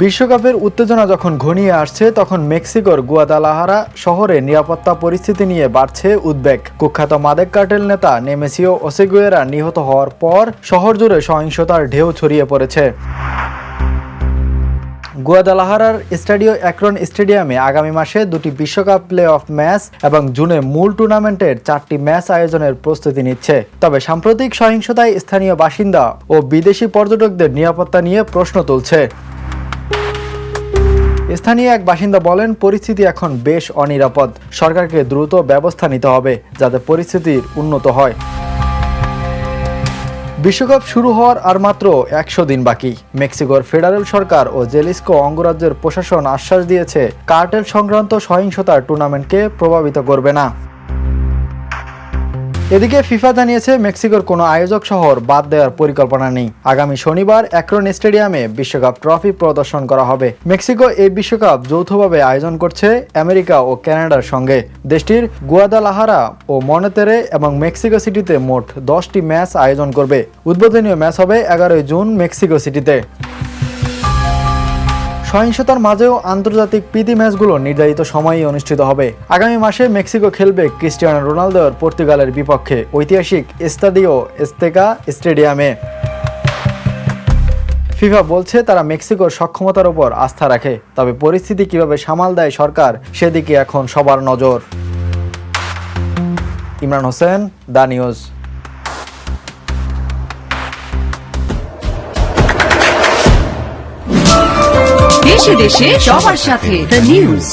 বিশ্বকাপের উত্তেজনা যখন ঘনিয়ে আসছে তখন মেক্সিকোর গুয়াদালাহারা শহরে নিরাপত্তা পরিস্থিতি নিয়ে বাড়ছে উদ্বেগ। কুখ্যাত মাদক কার্টেল নেতা নেমেসিও ওসেগুয়েরা নিহত হওয়ার পর শহর জুড়ে সহিংসতার ঢেউ ছড়িয়ে পড়েছে। গুয়াদালাহারার স্টাডিও অ্যাক্রন স্টেডিয়ামে আগামী মাসে দুটি বিশ্বকাপ প্লে অফ ম্যাচ এবং জুনে মূল টুর্নামেন্টের 4টি ম্যাচ আয়োজনের প্রস্তুতি নিচ্ছে। তবে সাম্প্রতিক সহিংসতায় স্থানীয় বাসিন্দা ও বিদেশি পর্যটকদের নিরাপত্তা নিয়ে প্রশ্ন তুলছে। স্থানীয় এক বাসিন্দা বলেন, পরিস্থিতি এখন বেশ অনিরাপদ। সরকারকে দ্রুত ব্যবস্থা নিতে হবে যাতে পরিস্থিতির উন্নত হয়। বিশ্বকাপ শুরু হওয়ার আর মাত্র 100 দিন বাকি। মেক্সিকোর ফেডারেল সরকার ও জেলিস্কো অঙ্গরাজ্যের প্রশাসন আশ্বাস দিয়েছে কার্টেল সংক্রান্ত সহিংসতার টুর্নামেন্টকে প্রভাবিত করবে না। এদিকে ফিফা জানিয়েছে মেক্সিকোর কোনো আয়োজক শহর বাদ দেওয়ার পরিকল্পনা নেই। আগামী শনিবার অ্যাক্রন স্টেডিয়ামে বিশ্বকাপ ট্রফি প্রদর্শন করা হবে। মেক্সিকো এই বিশ্বকাপ যৌথভাবে আয়োজন করছে আমেরিকা ও কানাডার সঙ্গে। দেশটির গুয়াদালাহারা ও মনেতেরে এবং মেক্সিকো সিটিতে মোট 10টি ম্যাচ আয়োজন করবে। উদ্বোধনীয় ম্যাচ হবে 11 জুন মেক্সিকো সিটিতে। সহিংসতার মাঝেও আন্তর্জাতিক প্রীতি ম্যাচগুলো নির্ধারিত সময়েই অনুষ্ঠিত হবে। আগামী মাসে মেক্সিকো খেলবে ক্রিস্টিয়ানো রোনালদোর পর্তুগালের বিপক্ষে ঐতিহাসিক এস্তাদিও এস্তেকা স্টেডিয়ামে। ফিফা বলছে তারা মেক্সিকোর সক্ষমতার উপর আস্থা রাখে, তবে পরিস্থিতি কিভাবে সামাল দেয় সরকার সেদিকে এখন সবার নজর। Imran Hossain, the news. দেশে দেশে সবার সাথে দ্য নিউজ।